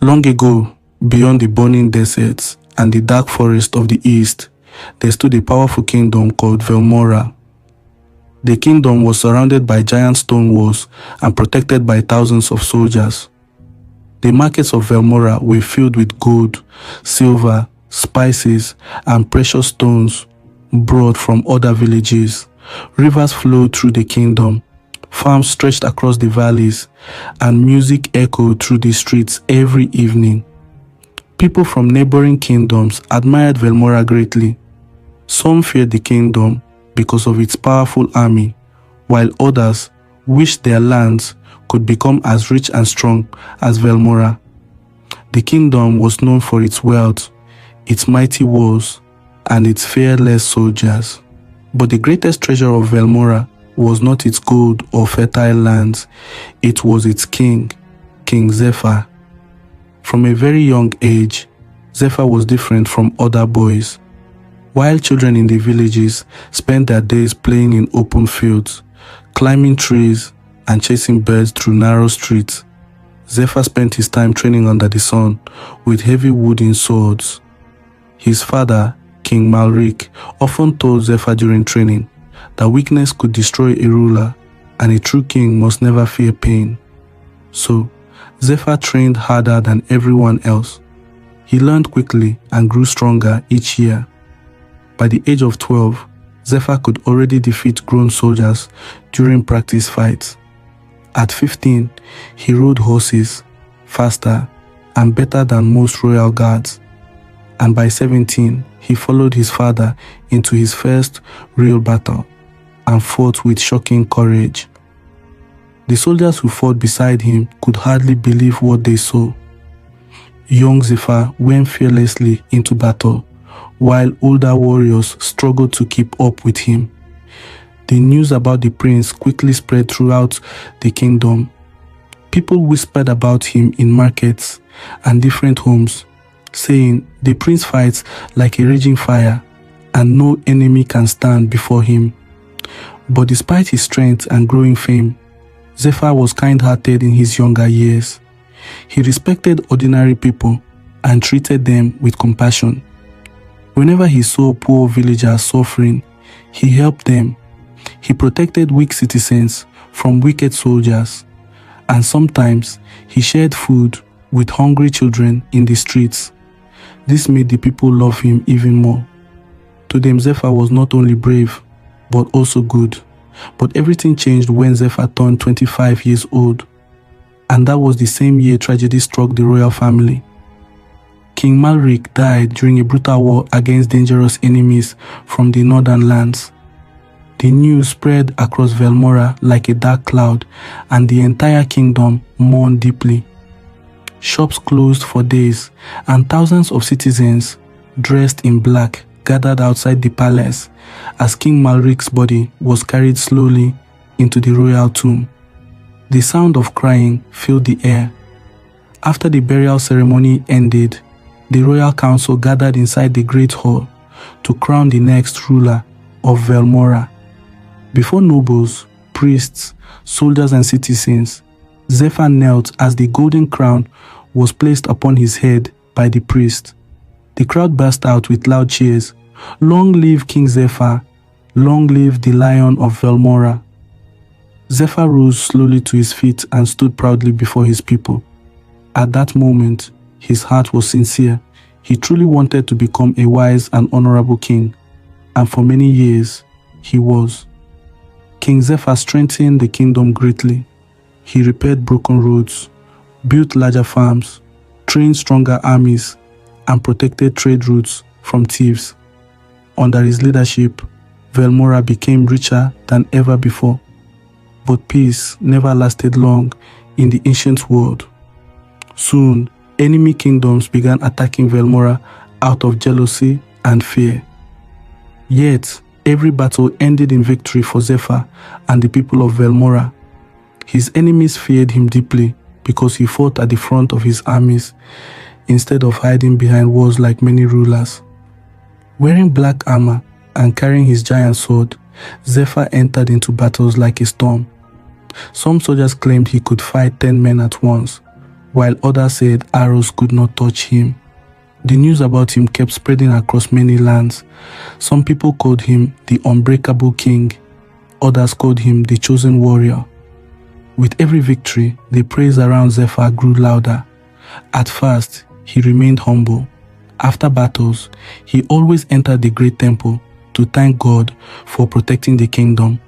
Long ago, beyond the burning deserts and the dark forest of the east, there stood a powerful kingdom called Velmora. The kingdom was surrounded by giant stone walls and protected by thousands of soldiers. The markets of Velmora were filled with gold, silver, spices, and precious stones brought from other villages. Rivers flowed through the kingdom, farms stretched across the valleys, and music echoed through the streets every evening. People from neighboring kingdoms admired Velmora greatly. Some feared the kingdom because of its powerful army, while others wished their lands could become as rich and strong as Velmora. The kingdom was known for its wealth, its mighty walls, and its fearless soldiers. But the greatest treasure of Velmora was not its gold or fertile lands, it was its king, King Zephar. From a very young age, Zephar was different from other boys. While children in the villages spent their days playing in open fields, climbing trees, and chasing birds through narrow streets, Zephar spent his time training under the sun with heavy wooden swords. His father, King Malrik, often told Zephar during training that weakness could destroy a ruler and a true king must never fear pain. So, Zephar trained harder than everyone else. He learned quickly and grew stronger each year. By the age of 12, Zephar could already defeat grown soldiers during practice fights. At 15, he rode horses, faster and better than most royal guards. And by 17, he followed his father into his first real battle and fought with shocking courage. The soldiers who fought beside him could hardly believe what they saw. Young Zephar went fearlessly into battle, while older warriors struggled to keep up with him. The news about the prince quickly spread throughout the kingdom. People whispered about him in markets and different homes, saying, "The prince fights like a raging fire, and no enemy can stand before him." But despite his strength and growing fame, Zephar was kind-hearted in his younger years. He respected ordinary people and treated them with compassion. Whenever he saw poor villagers suffering, he helped them. He protected weak citizens from wicked soldiers, and sometimes he shared food with hungry children in the streets. This made the people love him even more. To them, Zephar was not only brave, but also good. But everything changed when Zephar turned 25 years old, and that was the same year tragedy struck the royal family. King Malrik died during a brutal war against dangerous enemies from the northern lands. The news spread across Velmora like a dark cloud, and the entire kingdom mourned deeply. Shops closed for days, and thousands of citizens, dressed in black, gathered outside the palace as King Malrik's body was carried slowly into the royal tomb. The sound of crying filled the air. After the burial ceremony ended, the royal council gathered inside the great hall to crown the next ruler of Velmora. Before nobles, priests, soldiers, and citizens, Zephar knelt as the golden crown was placed upon his head by the priest. The crowd burst out with loud cheers. "Long live King Zephar! Long live the Lion of Velmora!" Zephar rose slowly to his feet and stood proudly before his people. At that moment, his heart was sincere. He truly wanted to become a wise and honorable king, and for many years, he was. King Zephar strengthened the kingdom greatly. He repaired broken roads, built larger farms, trained stronger armies, and protected trade routes from thieves. Under his leadership, Velmora became richer than ever before. But peace never lasted long in the ancient world. Soon, enemy kingdoms began attacking Velmora out of jealousy and fear. Yet, every battle ended in victory for Zephar and the people of Velmora. His enemies feared him deeply because he fought at the front of his armies instead of hiding behind walls like many rulers. Wearing black armor and carrying his giant sword, Zephar entered into battles like a storm. Some soldiers claimed he could fight 10 men at once, while others said arrows could not touch him. The news about him kept spreading across many lands. Some people called him the unbreakable king. Others called him the chosen warrior. With every victory, the praise around Zephar grew louder. At first, he remained humble. After battles, he always entered the great temple to thank God for protecting the kingdom.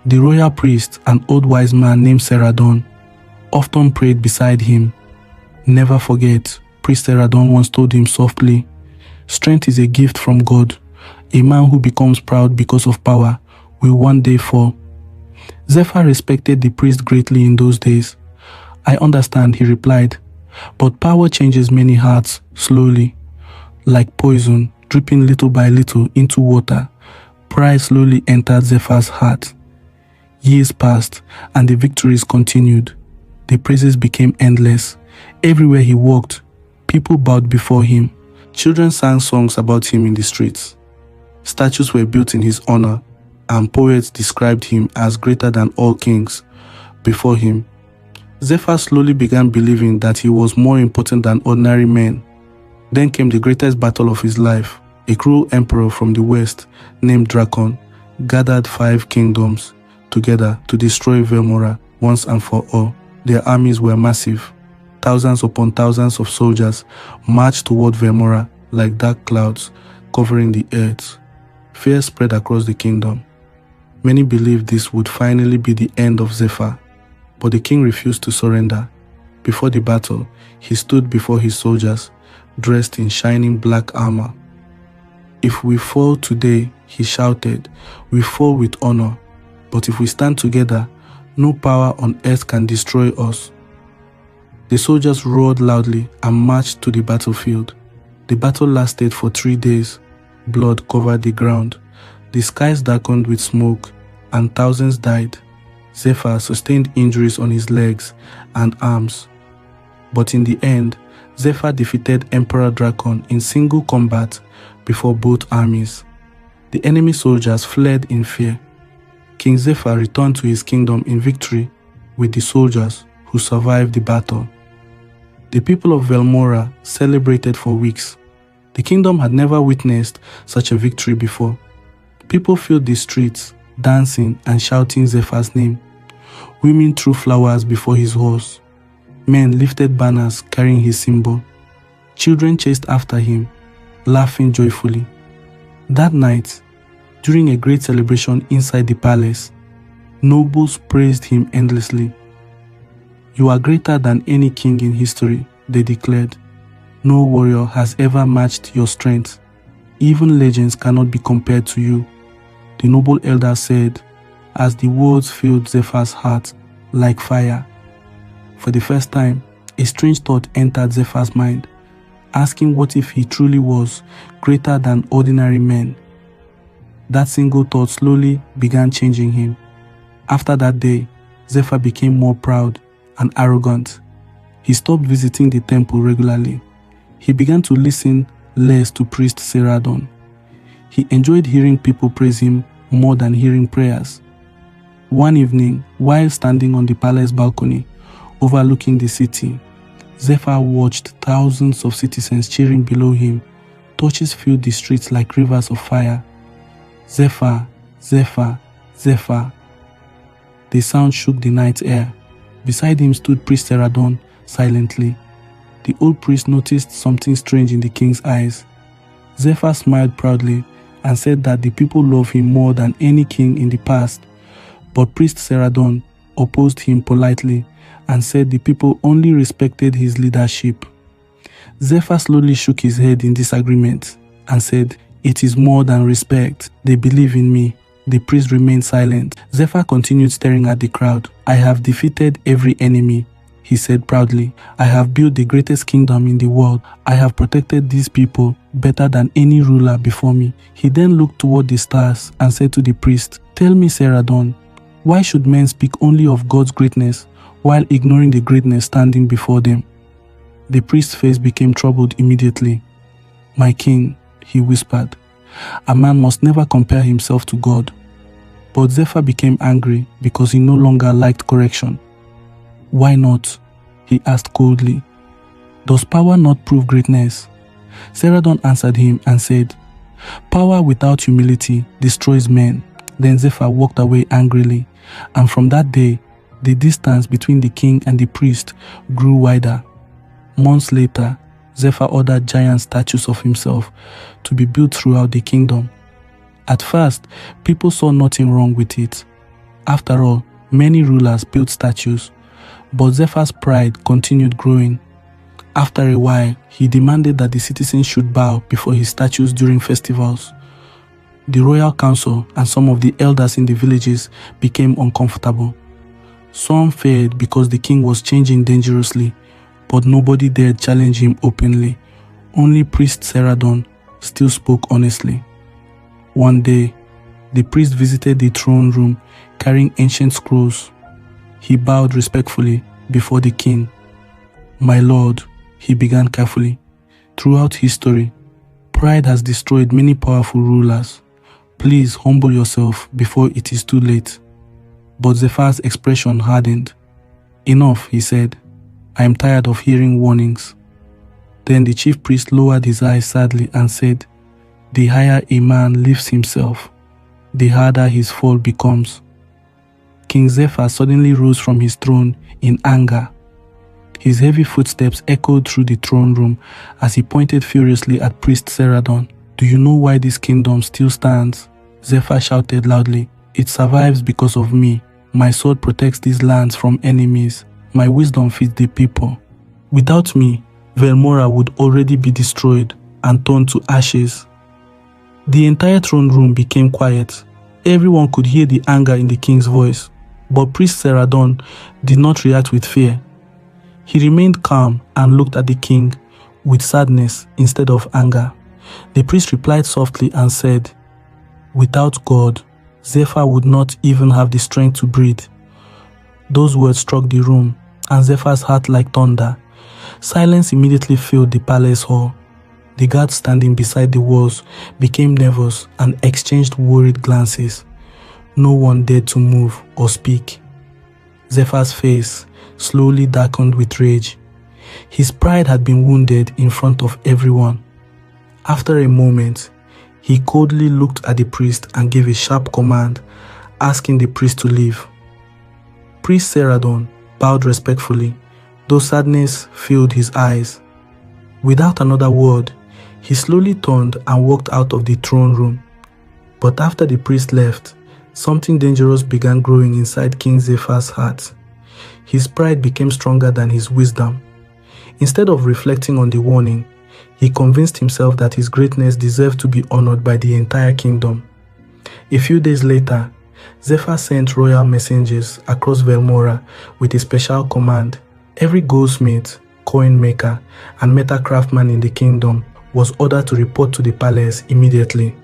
The royal priest, an old wise man named Seradon, often prayed beside him. Never forget, Priest Seradon once told him softly, "Strength is a gift from God. A man who becomes proud because of power will one day fall." Zephar respected the priest greatly in those days. "I understand," he replied, "but power changes many hearts slowly. Like poison, dripping little by little into water, pride slowly entered Zephar's heart. Years passed, and the victories continued. The praises became endless. Everywhere he walked, people bowed before him. Children sang songs about him in the streets. Statues were built in his honor, and poets described him as greater than all kings before him. Zephar slowly began believing that he was more important than ordinary men. Then came the greatest battle of his life. A cruel emperor from the west, named Dracon, gathered 5 kingdoms together to destroy Velmora once and for all. Their armies were massive. Thousands upon thousands of soldiers marched toward Velmora like dark clouds covering the earth. Fear spread across the kingdom. Many believed this would finally be the end of Zephar, but the king refused to surrender. Before the battle, he stood before his soldiers, dressed in shining black armor. "If we fall today," he shouted, "we fall with honor. But if we stand together, no power on earth can destroy us." The soldiers roared loudly and marched to the battlefield. The battle lasted for 3 days. Blood covered the ground. The skies darkened with smoke, and thousands died. Zephar sustained injuries on his legs and arms. But in the end, Zephar defeated Emperor Dracon in single combat before both armies. The enemy soldiers fled in fear. King Zephar returned to his kingdom in victory with the soldiers who survived the battle. The people of Velmora celebrated for weeks. The kingdom had never witnessed such a victory before. People filled the streets, dancing and shouting Zephar's name. Women threw flowers before his horse. Men lifted banners carrying his symbol. Children chased after him, laughing joyfully. That night, during a great celebration inside the palace, nobles praised him endlessly. "You are greater than any king in history," they declared. "No warrior has ever matched your strength. Even legends cannot be compared to you," the noble elder said, as the words filled Zephar's heart like fire. For the first time, a strange thought entered Zephar's mind, asking what if he truly was greater than ordinary men. That single thought slowly began changing him. After that day, Zephar became more proud and arrogant. He stopped visiting the temple regularly. He began to listen less to priest Seradon. He enjoyed hearing people praise him more than hearing prayers. One evening, while standing on the palace balcony overlooking the city, Zephar watched thousands of citizens cheering below him. Torches filled the streets like rivers of fire. "Zephar, Zephar, Zephar." The sound shook the night air. Beside him stood Priest Seradon silently. The old priest noticed something strange in the king's eyes. Zephar smiled proudly and said that the people love him more than any king in the past. But Priest Seradon opposed him politely and said the people only respected his leadership. Zephar slowly shook his head in disagreement and said, "It is more than respect. They believe in me." The priest remained silent. Zephar continued staring at the crowd. "I have defeated every enemy," he said proudly. "I have built the greatest kingdom in the world. I have protected these people better than any ruler before me." He then looked toward the stars and said to the priest, "Tell me, Seradon, why should men speak only of God's greatness while ignoring the greatness standing before them?" The priest's face became troubled immediately. "My king," he whispered, "a man must never compare himself to God." But Zephar became angry because he no longer liked correction. "Why not? he asked coldly. "Does power not prove greatness?" Ceradon answered him and said, "Power without humility destroys men." Then Zephar walked away angrily, and from that day, the distance between the king and the priest grew wider. Months later, Zephar ordered giant statues of himself to be built throughout the kingdom. At first, people saw nothing wrong with it. After all, many rulers built statues, but Zephar's pride continued growing. After a while, he demanded that the citizens should bow before his statues during festivals. The royal council and some of the elders in the villages became uncomfortable. Some feared because the king was changing dangerously, but nobody dared challenge him openly. Only priest Ceradon still spoke honestly. One day, the priest visited the throne room carrying ancient scrolls. He bowed respectfully before the king. "My lord," he began carefully, "throughout history, pride has destroyed many powerful rulers. Please humble yourself before it is too late." But Zephar's expression hardened. "Enough," he said. "I am tired of hearing warnings." Then the chief priest lowered his eyes sadly and said, "The higher a man lifts himself, the harder his fall becomes." King Zephar suddenly rose from his throne in anger. His heavy footsteps echoed through the throne room as he pointed furiously at priest Ceradon. "Do you know why this kingdom still stands?" Zephar shouted loudly. "It survives because of me. My sword protects these lands from enemies. My wisdom feeds the people. Without me, Velmora would already be destroyed and turned to ashes." The entire throne room became quiet. Everyone could hear the anger in the king's voice, but priest Ceradon did not react with fear. He remained calm and looked at the king with sadness instead of anger. The priest replied softly and said, "Without God, Zephar would not even have the strength to breathe." Those words struck the room, and Zephar's heart like thunder. Silence immediately filled the palace hall. The guards standing beside the walls became nervous and exchanged worried glances. No one dared to move or speak. Zephar's face slowly darkened with rage. His pride had been wounded in front of everyone. After a moment, he coldly looked at the priest and gave a sharp command, asking the priest to leave. Priest Ceradon bowed respectfully, though sadness filled his eyes. Without another word, he slowly turned and walked out of the throne room. But after the priest left, something dangerous began growing inside King Zephar's heart. His pride became stronger than his wisdom. Instead of reflecting on the warning, he convinced himself that his greatness deserved to be honored by the entire kingdom. A few days later, Zephar sent royal messengers across Velmora with a special command. Every goldsmith, coin maker, and metal craftsman in the kingdom was ordered to report to the palace immediately.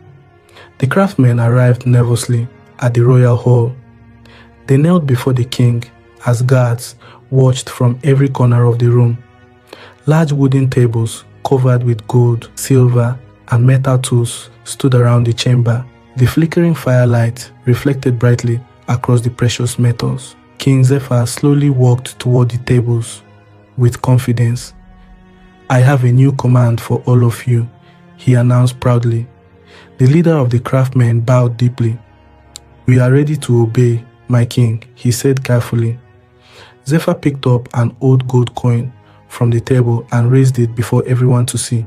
The craftsmen arrived nervously at the royal hall. They knelt before the king as guards watched from every corner of the room. Large wooden tables covered with gold, silver, and metal tools stood around the chamber. The flickering firelight reflected brightly across the precious metals. King Zephar slowly walked toward the tables with confidence. "I have a new command for all of you," he announced proudly. The leader of the craftsmen bowed deeply. "We are ready to obey, my king," he said carefully. Zephar picked up an old gold coin from the table and raised it before everyone to see.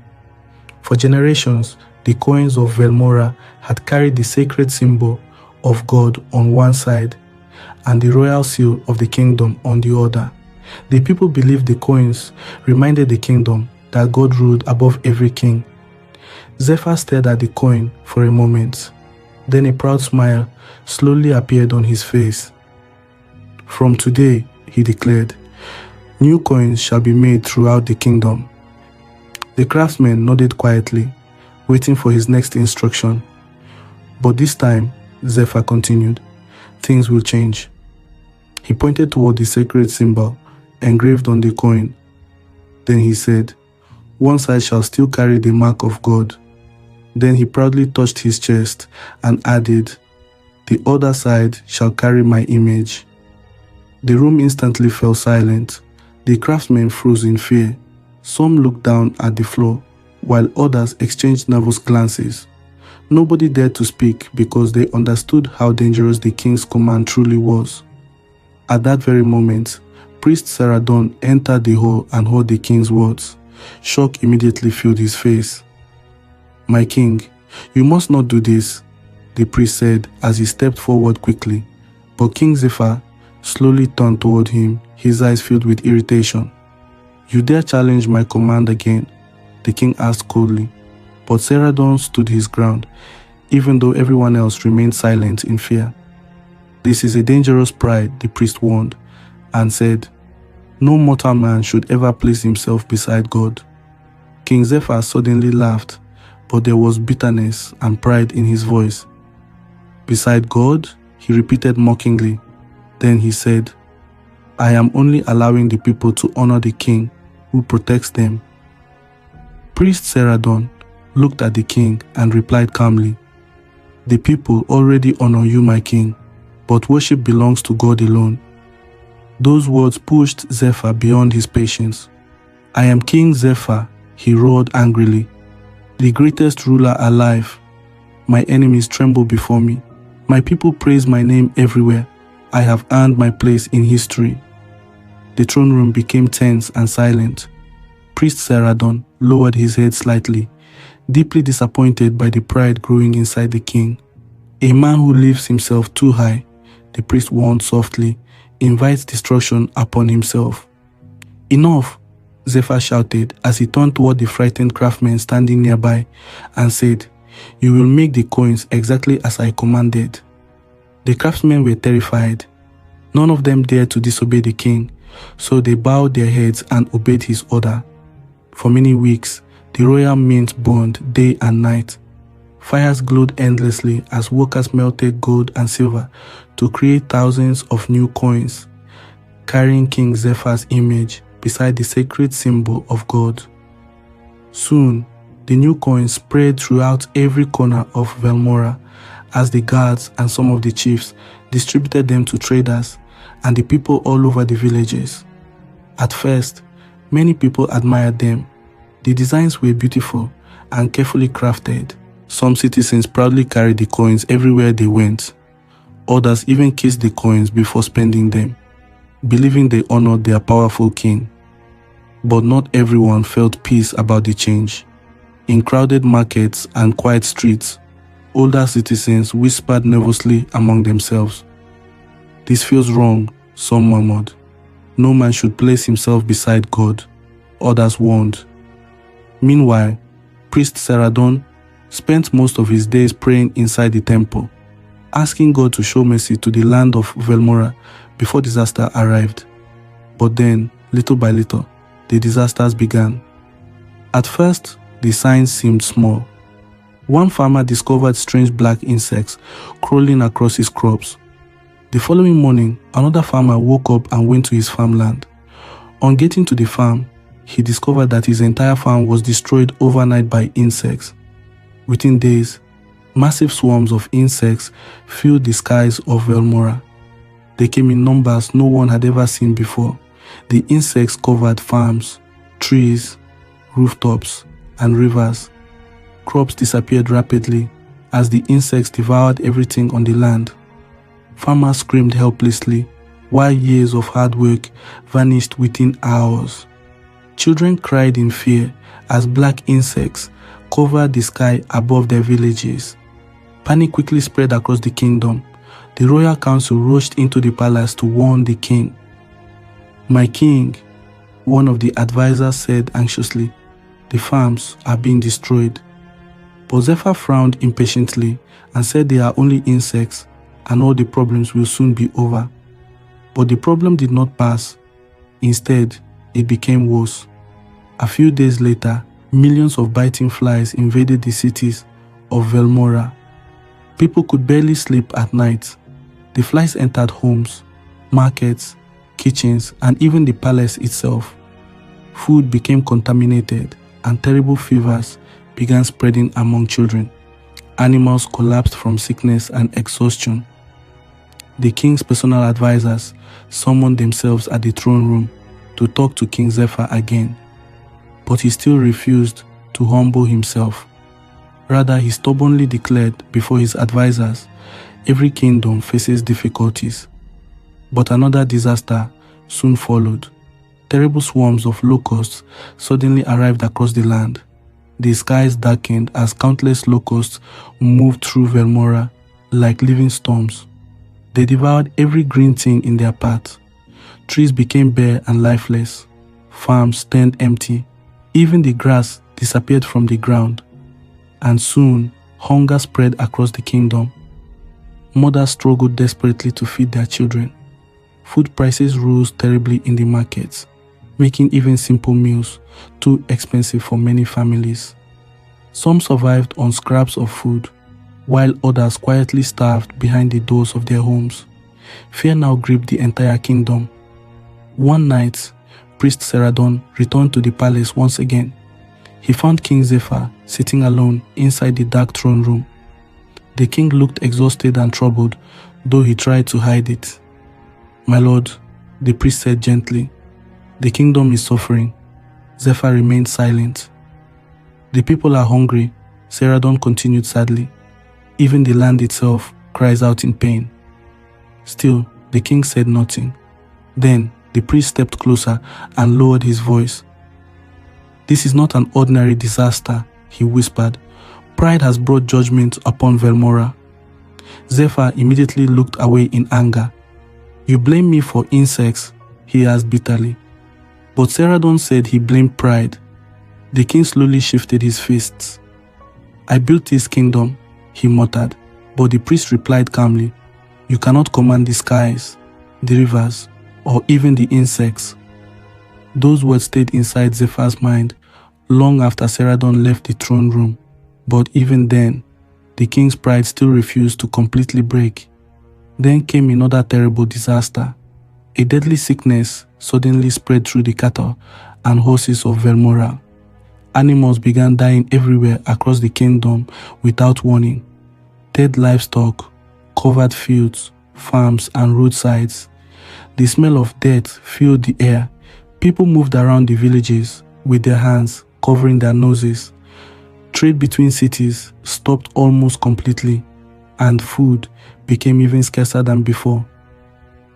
For generations, the coins of Velmora had carried the sacred symbol of God on one side and the royal seal of the kingdom on the other. The people believed the coins reminded the kingdom that God ruled above every king. Zephar stared at the coin for a moment. Then a proud smile slowly appeared on his face. "From today," he declared, "new coins shall be made throughout the kingdom." The craftsmen nodded quietly, waiting for his next instruction. "But this time," Zephar continued, "things will change." He pointed toward the sacred symbol engraved on the coin. Then he said, "One side shall still carry the mark of God." Then he proudly touched his chest and added, "The other side shall carry my image." The room instantly fell silent, The craftsmen froze in fear. Some looked down at the floor, while others exchanged nervous glances. Nobody dared to speak because they understood how dangerous the king's command truly was. At that very moment, priest Saradon entered the hall and heard the king's words. Shock immediately filled his face. "My king, you must not do this," the priest said as he stepped forward quickly. But King Zephar slowly turned toward him, his eyes filled with irritation. "You dare challenge my command again?" the king asked coldly. But Saradon stood his ground, even though everyone else remained silent in fear. "This is a dangerous pride," the priest warned, and said, "No mortal man should ever place himself beside God." King Zephar suddenly laughed, but there was bitterness and pride in his voice. "Beside God?" he repeated mockingly. Then he said, "I am only allowing the people to honor the king who protects them." Priest Saradon looked at the king and replied calmly, "The people already honor you, my king, but worship belongs to God alone." Those words pushed Zephar beyond his patience. "I am King Zephar," he roared angrily, "the greatest ruler alive. My enemies tremble before me. My people praise my name everywhere. I have earned my place in history." The throne room became tense and silent. Priest Saradon lowered his head slightly, deeply disappointed by the pride growing inside the king. "A man who lifts himself too high," the priest warned softly, "invites destruction upon himself." "Enough!" Zephar shouted as he turned toward the frightened craftsmen standing nearby and said, "You will make the coins exactly as I commanded." The craftsmen were terrified. None of them dared to disobey the king, so they bowed their heads and obeyed his order. For many weeks, the royal mint burned day and night. Fires glowed endlessly as workers melted gold and silver to create thousands of new coins, carrying King Zephar's image beside the sacred symbol of God. Soon, the new coins spread throughout every corner of Velmora as the guards and some of the chiefs distributed them to traders and the people all over the villages. At first, many people admired them. The designs were beautiful and carefully crafted. Some citizens proudly carried the coins everywhere they went. Others even kissed the coins before spending them, believing they honored their powerful king. But not everyone felt peace about the change. In crowded markets and quiet streets, older citizens whispered nervously among themselves. "This feels wrong," some murmured. "No man should place himself beside God," others warned. Meanwhile, priest Saradon spent most of his days praying inside the temple, asking God to show mercy to the land of Velmora before disaster arrived. But then, little by little, the disasters began. At first, the signs seemed small. One farmer discovered strange black insects crawling across his crops. The following morning, another farmer woke up and went to his farmland. On getting to the farm, he discovered that his entire farm was destroyed overnight by insects. Within days, massive swarms of insects filled the skies of Velmora. They came in numbers no one had ever seen before. The insects covered farms, trees, rooftops, and rivers. Crops disappeared rapidly as the insects devoured everything on the land. Farmers screamed helplessly, while years of hard work vanished within hours. Children cried in fear as black insects covered the sky above their villages. Panic quickly spread across the kingdom. The royal council rushed into the palace to warn the king. "My king," one of the advisors said anxiously, "the farms are being destroyed." But Zephar frowned impatiently and said they are only insects and all the problems will soon be over. But the problem did not pass. Instead, it became worse. A few days later, millions of biting flies invaded the cities of Velmora. People could barely sleep at night. The flies entered homes, markets, kitchens, and even the palace itself. Food became contaminated, and terrible fevers began spreading among children. Animals collapsed from sickness and exhaustion. The king's personal advisors summoned themselves at the throne room. to talk to King Zephar again, but he still refused to humble himself. Rather, he stubbornly declared before his advisors, every kingdom faces difficulties. But another disaster soon followed. Terrible swarms of locusts suddenly arrived across the land. The skies darkened as countless locusts moved through Velmora like living storms. They devoured every green thing in their path. Trees became bare and lifeless. Farms turned empty. Even the grass disappeared from the ground. And soon, hunger spread across the kingdom. Mothers struggled desperately to feed their children. Food prices rose terribly in the markets, making even simple meals too expensive for many families. Some survived on scraps of food, while others quietly starved behind the doors of their homes. Fear now gripped the entire kingdom. One night, Priest Seradon returned to the palace once again. He found King Zephar sitting alone inside the dark throne room. The king looked exhausted and troubled, though he tried to hide it. "My lord," the priest said gently, "the kingdom is suffering." Zephar remained silent. "The people are hungry," Seradon continued sadly. "Even the land itself cries out in pain." Still, the king said nothing. Then, the priest stepped closer and lowered his voice. "This is not an ordinary disaster," he whispered. "Pride has brought judgment upon Velmora." Zephar immediately looked away in anger. "You blame me for insects," he asked bitterly. But Seradon said he blamed pride. The king slowly shifted his fists. "I built this kingdom," he muttered, but the priest replied calmly, "You cannot command the skies, the rivers, or even the insects." Those words stayed inside Zephar's mind long after Seradon left the throne room. But even then, the king's pride still refused to completely break. Then came another terrible disaster. A deadly sickness suddenly spread through the cattle and horses of Velmora. Animals began dying everywhere across the kingdom without warning. Dead livestock covered fields, farms, and roadsides. The smell of death filled the air. People moved around the villages with their hands covering their noses. Trade between cities stopped almost completely, and food became even scarcer than before.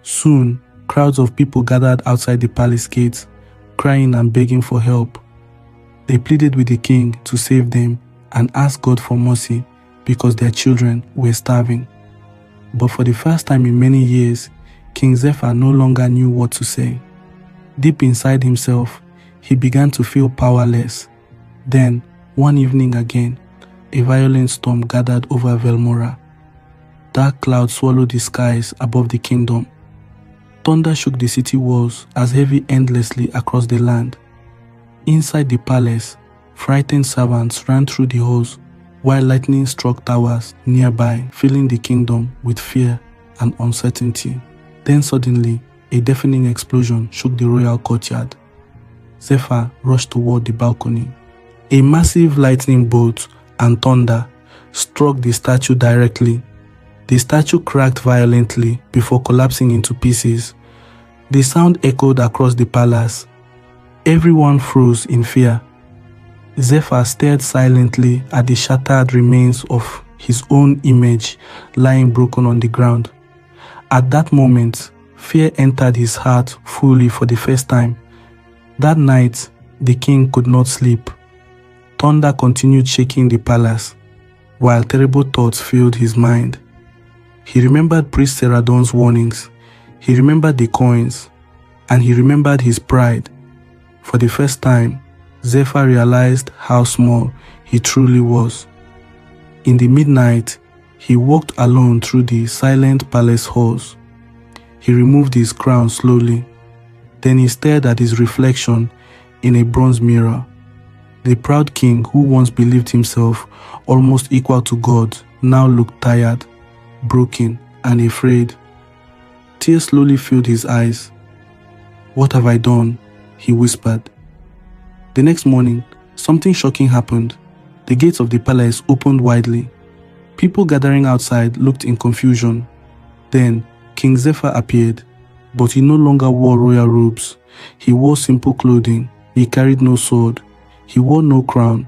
Soon, crowds of people gathered outside the palace gates, crying and begging for help. They pleaded with the king to save them and asked God for mercy because their children were starving. But for the first time in many years, King Zephar no longer knew what to say. Deep inside himself, he began to feel powerless. Then, one evening again, a violent storm gathered over Velmora. Dark clouds swallowed the skies above the kingdom. Thunder shook the city walls as heavy endlessly across the land. Inside the palace, frightened servants ran through the halls, while lightning struck towers nearby, filling the kingdom with fear and uncertainty. Then suddenly, a deafening explosion shook the royal courtyard. Zephar rushed toward the balcony. A massive lightning bolt and thunder struck the statue directly. The statue cracked violently before collapsing into pieces. The sound echoed across the palace. Everyone froze in fear. Zephar stared silently at the shattered remains of his own image lying broken on the ground. At that moment, fear entered his heart fully for the first time. That night, the king could not sleep. Thunder continued shaking the palace, while terrible thoughts filled his mind. He remembered Priest Seradon's warnings, he remembered the coins, and he remembered his pride. For the first time, Zephar realized how small he truly was. In the midnight, he walked alone through the silent palace halls. He removed his crown slowly. Then he stared at his reflection in a bronze mirror. The proud king who once believed himself almost equal to God now looked tired, broken, and afraid. Tears slowly filled his eyes. "What have I done?" he whispered. The next morning, something shocking happened. The gates of the palace opened widely. People gathering outside looked in confusion. Then, King Zephar appeared. But he no longer wore royal robes. He wore simple clothing. He carried no sword. He wore no crown.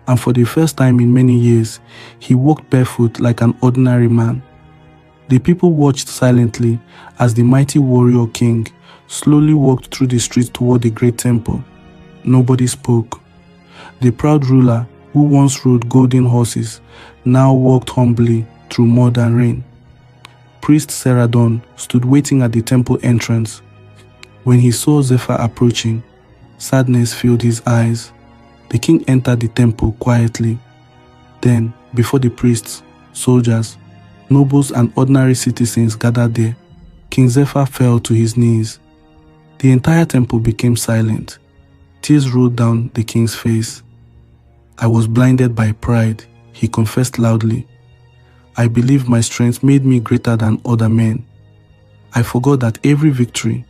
And for the first time in many years, he walked barefoot like an ordinary man. The people watched silently as the mighty warrior king slowly walked through the streets toward the great temple. Nobody spoke. The proud ruler, who once rode golden horses, now walked humbly through mud and rain. Priest Seradon stood waiting at the temple entrance. When he saw Zephar approaching, sadness filled his eyes. The king entered the temple quietly. Then, before the priests, soldiers, nobles and ordinary citizens gathered there, King Zephar fell to his knees. The entire temple became silent. Tears rolled down the king's face. "I was blinded by pride," he confessed loudly. "I believed my strength made me greater than other men. I forgot that every victory,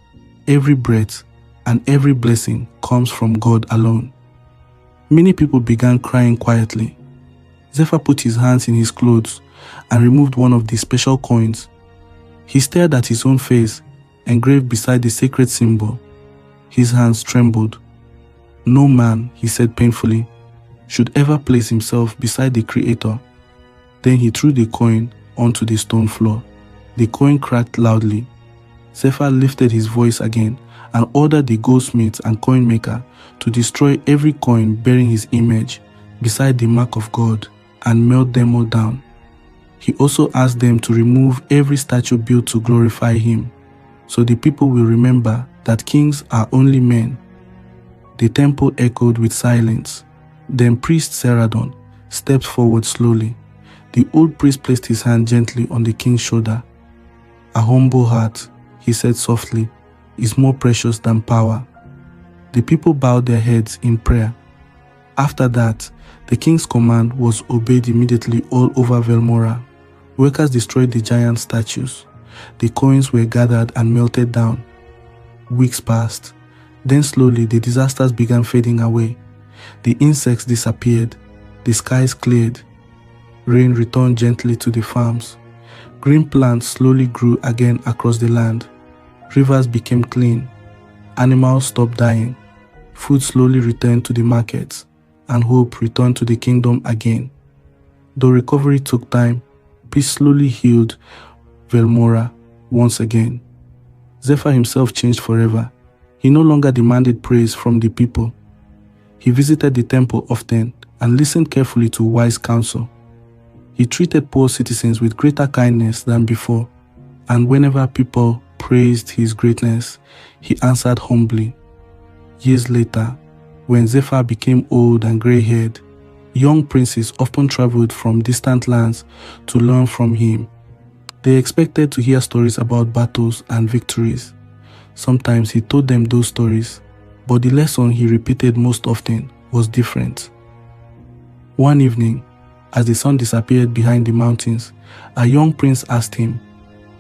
every breath, and every blessing comes from God alone." Many people began crying quietly. Zephar put his hands in his clothes and removed one of the special coins. He stared at his own face, engraved beside the sacred symbol. His hands trembled. "No man," he said painfully, "should ever place himself beside the Creator." Then he threw the coin onto the stone floor. The coin cracked loudly. Zephar lifted his voice again and ordered the goldsmith and coin maker to destroy every coin bearing his image beside the mark of God and melt them all down. He also asked them to remove every statue built to glorify him, so the people will remember that kings are only men. The temple echoed with silence. Then Priest Seradon stepped forward slowly. The old priest placed his hand gently on the king's shoulder. "A humble heart," he said softly, "is more precious than power." The people bowed their heads in prayer. After that, the king's command was obeyed immediately all over Velmora. Workers destroyed the giant statues. The coins were gathered and melted down. Weeks passed. Then slowly the disasters began fading away. The insects disappeared. The skies cleared. Rain returned gently to the farms. Green plants slowly grew again across the land. Rivers became clean. Animals stopped dying. Food slowly returned to the markets, and hope returned to the kingdom again. Though recovery took time, peace slowly healed Velmora once again. Zephar himself changed forever. He no longer demanded praise from the people. He visited the temple often and listened carefully to wise counsel. He treated poor citizens with greater kindness than before, and whenever people praised his greatness, he answered humbly. Years later, when Zephar became old and gray-haired, young princes often traveled from distant lands to learn from him. They expected to hear stories about battles and victories. Sometimes he told them those stories, but the lesson he repeated most often was different. One evening, as the sun disappeared behind the mountains, a young prince asked him,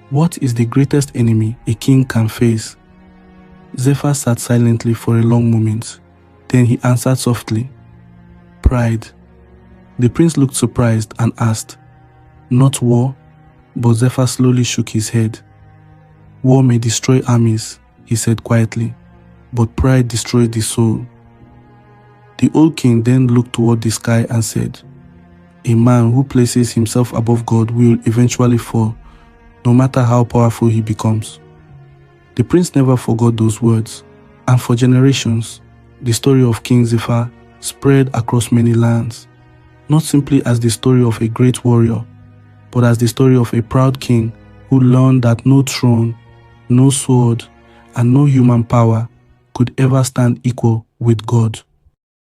"What is the greatest enemy a king can face?" Zephar sat silently for a long moment. Then he answered softly, "Pride." The prince looked surprised and asked, "Not war?" But Zephar slowly shook his head. "War may destroy armies," he said quietly, "but pride destroys the soul." The old king then looked toward the sky and said, "A man who places himself above God will eventually fall, no matter how powerful he becomes." The prince never forgot those words, and for generations, the story of King Zephar spread across many lands, not simply as the story of a great warrior, but as the story of a proud king who learned that no throne, no sword, and no human power could ever stand equal with God.